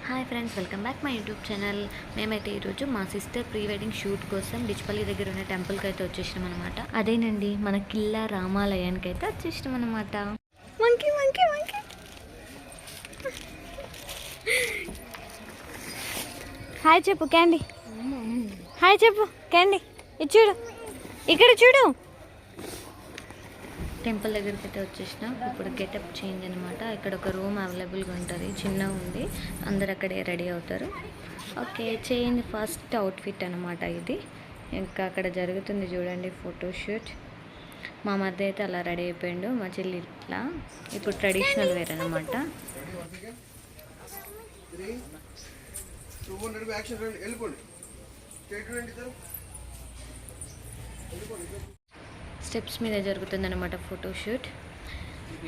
Hi friends, welcome back my YouTube channel. మేమైతే ఈరోజు మా సిస్టర్ ప్రీ వెడ్డింగ్ షూట్ కోసం డిచ్పల్లి దగ్గర ఉన్న టెంపుల్కి అయితే వచ్చేసినాం అనమాట. అదేనండి మన కిల్లా రామాలయానికి అయితే వచ్చేసినాం అనమాట. మంకీ మంకీ మంకీ హాయ్ చెప్పు క్యాండీ. హాయ్ చెప్పు క్యాండీ. ఇది చూడు, ఇక్కడ చూడు. టెంపుల్ దగ్గరికి అయితే వచ్చేసినాం. ఇప్పుడు గెటప్ చేంజ్ అనమాట. ఇక్కడ ఒక రూమ్ అవైలబుల్గా ఉంటుంది, చిన్నగా ఉంది, అందరు అక్కడే రెడీ అవుతారు. ఓకే, చేంజ్ ఫస్ట్ అవుట్ఫిట్ అనమాట ఇది. ఇంకా అక్కడ జరుగుతుంది చూడండి ఫోటోషూట్. మా మధ్య అయితే అలా రెడీ అయిపోయిండు, మా చెల్లి ఇట్లా. ఇప్పుడు ట్రెడిషనల్ వేర్ అనమాట. స్టెప్స్ మీద జరుగుతుందన్నమాట ఫోటోషూట్.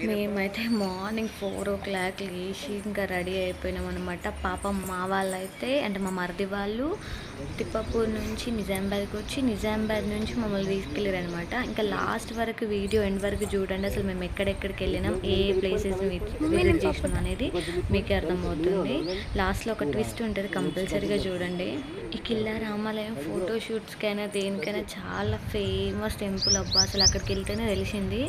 మేమైతే మార్నింగ్ 4 o'clock లేచి ఇంకా రెడీ అయిపోయినాం అనమాట. పాపం మా వాళ్ళైతే అంటే మా మరిది వాళ్ళు తిప్పపూర్ నుంచి నిజామాబాద్కి వచ్చి నిజామాబాద్ నుంచి మమ్మల్ని తీసుకెళ్ళారు అనమాట. ఇంకా లాస్ట్ వరకు వీడియో ఎండ్ వరకు చూడండి. అసలు మేము ఎక్కడెక్కడికి వెళ్ళినాం, ఏ ప్లేసెస్ విజిట్ చేసినాం అనేది మీకే అర్థమవుతుంది. లాస్ట్లో ఒక ట్విస్ట్ ఉంటుంది, కంపల్సరీగా చూడండి. ఈ కిల్లా రామాలయం ఫోటోషూట్స్కైనా దేనికైనా చాలా ఫేమస్ టెంపుల్ అబ్బా. అసలు అక్కడికి వెళ్తేనే తెలిసింది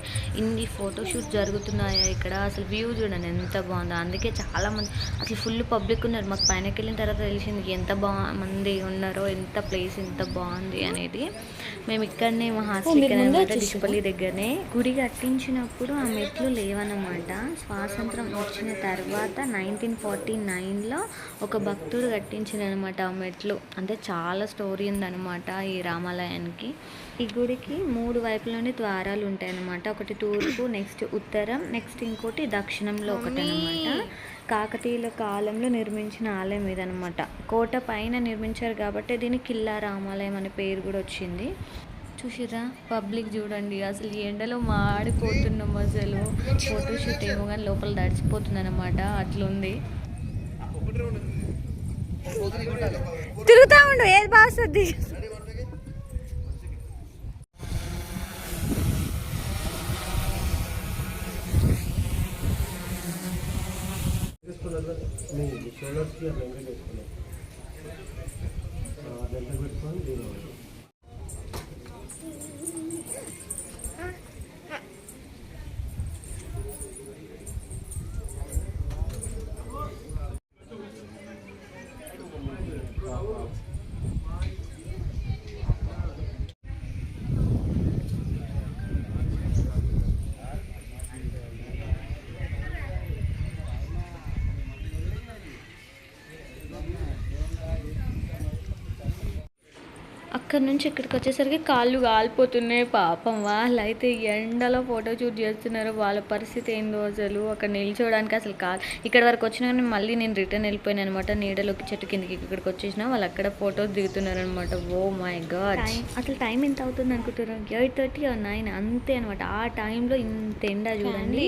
ఇన్ని ఫోటోషూట్ జరుగుతున్నాయా ఇక్కడ. అసలు వ్యూ చూడండి ఎంత బాగుందో. అందుకే చాలామంది అసలు ఫుల్ పబ్లిక్ ఉన్నారు. మాకు పైనకి వెళ్ళిన తర్వాత తెలిసింది ఎంత మంది ఉన్నారో, ఎంత ప్లేస్ ఎంత బాగుంది అనేది. మేము ఇక్కడనే మా హాస్టల్ డిచ్పల్లి దగ్గరనే. గుడి కట్టించినప్పుడు ఆ మెట్లు లేవన్నమాట. స్వాతంత్రం వచ్చిన తర్వాత 1949లో ఒక భక్తుడు కట్టించిందనమాట ఆ మెట్లు. అంటే చాలా స్టోరీ ఉందన్నమాట ఈ రామాలయానికి. ఈ గుడికి 3 వైపుల నుండి ద్వారాలు ఉంటాయన్నమాట. ఒకటి తూర్పు, నెక్స్ట్ ఉత్తరం, నెక్స్ట్ ఇంకోటి దక్షిణంలో ఒకటి అనమాట. కాకతీయుల కాలంలో నిర్మించిన ఆలయం ఇదనమాట. కోట పైన నిర్మించారు కాబట్టి దీనికి కిల్లా రామాలయం అనే పేరు కూడా వచ్చింది. చూసిరా పబ్లిక్ చూడండి, అసలు ఈ ఎండలో మాడిపోతున్నాం. అసలు ఫోటోషూట్ ఏమో కానీ లోపల తడిచిపోతుంది అనమాట, అట్లుంది. తిరుగుతా ఉండు, ఏది బాగుంది. అక్కడ నుంచి ఇక్కడికి వచ్చేసరికి కాళ్ళు కాలిపోతున్నాయి. పాపం వాళ్ళు అయితే ఎండలో ఫోటో షూట్ చేస్తున్నారు. వాళ్ళ పరిస్థితి ఏందో అసలు. అక్కడ నిల్చోడానికి అసలు ఇక్కడ వరకు వచ్చినా కానీ మళ్ళీ నేను రిటర్న్ వెళ్ళిపోయాను అనమాట. నీడలోకి చెట్టు కిందకి ఇక్కడికి వచ్చేసిన వాళ్ళు అక్కడ ఫొటోస్ దిగుతున్నారు అనమాట. ఓ మై గాడ్, అసలు టైం ఎంత అవుతుంది అనుకుంటున్నారు? 8:30 or 9 అంతే అనమాట. ఆ టైంలో ఇంత ఎండ చూడండి.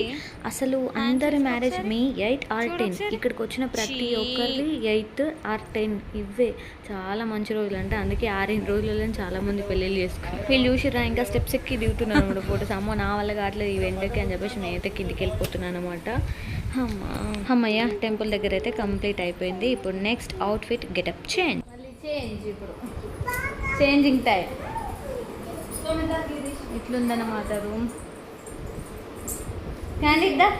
అసలు అందరి మ్యారేజ్ మీ 8 or 10, ఇక్కడికి వచ్చిన ప్రతి ఒక్కరి 8 or 10 ఇవే చాలా మంచి రోజులు అంట. అందుకే 6 రోజులలో చాలా మంది పెళ్ళిళ్ళు చేసుకున్నారు. వీళ్ళు చూసిరా ఇంకా స్టెప్స్ ఎక్కి దిగుతున్నాను అనమాట ఫోటోస్. అమ్మో నా వల్ల కావట్లేదు ఈ వెంటకి అని చెప్పేసి నేనైతే కిందికి వెళ్ళిపోతున్నాను అనమాట. అమ్మయ్య, టెంపుల్ దగ్గర అయితే కంప్లీట్ అయిపోయింది. ఇప్పుడు నెక్స్ట్ అవుట్ఫిట్ గెటప్ చేంజ్. ఇప్పుడు చేంజింగ్ టైం ఇట్లుందన్నమాట రూమ్. క్యాండిద్దా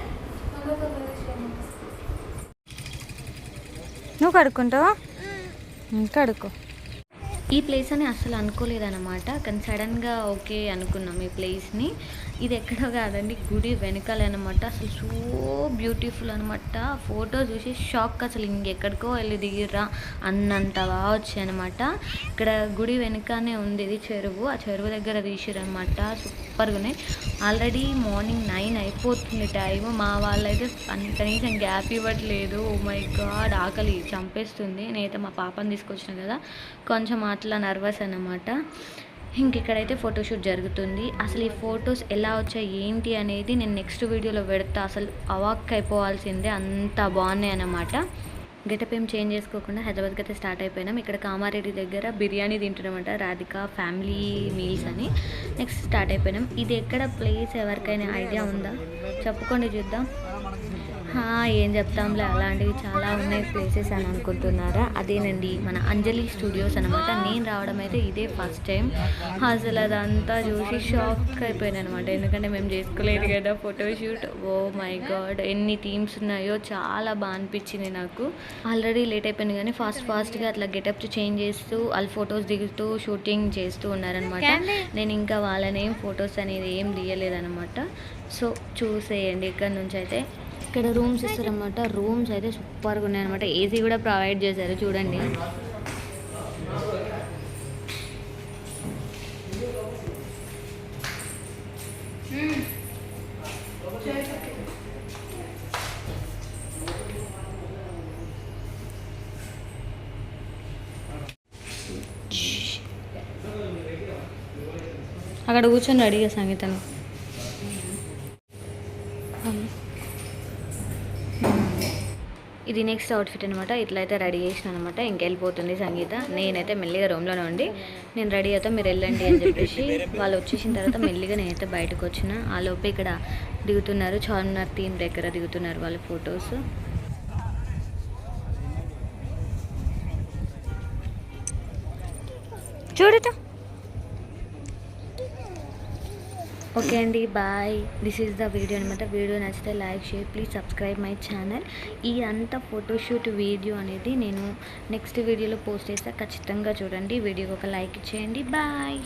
నువ్వు కడుక్కుంటావా? కడుక్కో. ఈ ప్లేస్ అని అసలు అనుకోలేదన్నమాట, కానీ సడన్గా ఓకే అనుకున్నాం ఈ ప్లేస్ని. ఇది ఎక్కడో కాదండి, గుడి వెనకాల అనమాట. అసలు సో బ్యూటిఫుల్ అనమాట. ఫోటో చూసి షాక్, అసలు ఇంకెక్కడికో వెళ్ళి దిగిర్రా అన్నంత బాగా వచ్చాయన్నమాట. ఇక్కడ గుడి వెనకానే ఉంది ఇది చెరువు. ఆ చెరువు దగ్గర తీసిరనమాట. సూపర్గా ఉన్నాయి. ఆల్రెడీ మార్నింగ్ 9 అయిపోతుంది టైము. మా వాళ్ళైతే కనీసం గ్యాప్ ఇవ్వట్లేదు. ఓ మై గాడ్, ఆకలి చంపేస్తుంది. నేనైతే మా పాపని తీసుకొచ్చిన కదా, కొంచెం అట్లా నర్వస్ అన్నమాట. ఇంకెక్కడైతే ఫోటోషూట్ జరుగుతుంది. అసలు ఈ ఫొటోస్ ఎలా వచ్చాయి ఏంటి అనేది నేను నెక్స్ట్ వీడియోలో పెడతా. అసలు అవాక్ అయిపోవాల్సిందే, అంత బాగున్నాయి అన్నమాట. గెటప్ ఏం చేంజ్ చేసుకోకుండా హైదరాబాద్కి అయితే స్టార్ట్ అయిపోయినాం. ఇక్కడ కామారెడ్డి దగ్గర బిర్యానీ తింటున్నామంట, రాధిక ఫ్యామిలీ మీల్స్ అని. నెక్స్ట్ స్టార్ట్ అయిపోయినాం. ఇది ఎక్కడ ప్లేస్ ఎవరికైనా ఐడియా ఉందా? చెప్పుకోండి చూద్దాం. ఏం చెప్తాంలే, అలాంటివి చాలా ఉన్నాయి ప్లేసెస్ అని అనుకుంటున్నారా? అదేనండి మన అంజలి స్టూడియోస్ అనమాట. నేను రావడం అయితే ఇదే ఫస్ట్ టైం. అసలు అదంతా చూసి షాక్ అయిపోయాను అనమాట, ఎందుకంటే మేము చేసుకోలేదు కదా ఫోటోషూట్. ఓ మై గాడ్, ఎన్ని థీమ్స్ ఉన్నాయో, చాలా బాగా అనిపించింది నాకు. ఆల్రెడీ లేట్ అయిపోయింది కానీ ఫాస్ట్గా అట్లా గెటప్ చేంజ్ చేస్తూ వాళ్ళు ఫొటోస్ దిగుతూ షూటింగ్ చేస్తూ ఉన్నారనమాట. నేను ఇంకా వాళ్ళనేం ఫొటోస్ అనేది ఏం తీయలేదన్నమాట. సో చూసేయండి. ఇక్కడ నుంచి అయితే ఇక్కడ రూమ్స్ ఇస్తారనమాట. రూమ్స్ అయితే సూపర్గా ఉన్నాయన్నమాట. ఏసీ కూడా ప్రొవైడ్ చేశారు చూడండి. అక్కడ కూర్చొని అడిగా సంగీతను. ఇది నెక్స్ట్ అవుట్ఫిట్ అనమాట. ఇట్లయితే రెడీ చేసిన అనమాట. ఇంకెళ్ళిపోతుంది సంగీత. నేనైతే మెల్లిగా రూమ్లోనే ఉండి నేను రెడీ అవుతా, మీరు వెళ్ళండి అని చెప్పేసి వాళ్ళు వచ్చేసిన తర్వాత మెల్లిగా నేనైతే బయటకు వచ్చిన. ఆ లోపు ఇక్కడ దిగుతున్నారు, చార్మినార్ థీమ్ దగ్గర దిగుతున్నారు వాళ్ళ ఫొటోస్. చూడటం ఓకే అండి, bye. This is the video అనమాట. వీడియో నచ్చితే like, share, please subscribe my channel. ఈ అంతా ఫోటోషూట్ వీడియో అనేది నేను నెక్స్ట్ వీడియోలో పోస్ట్ చేస్తే ఖచ్చితంగా చూడండి. వీడియోకి ఒక లైక్ ఇచ్చేయండి. బాయ్.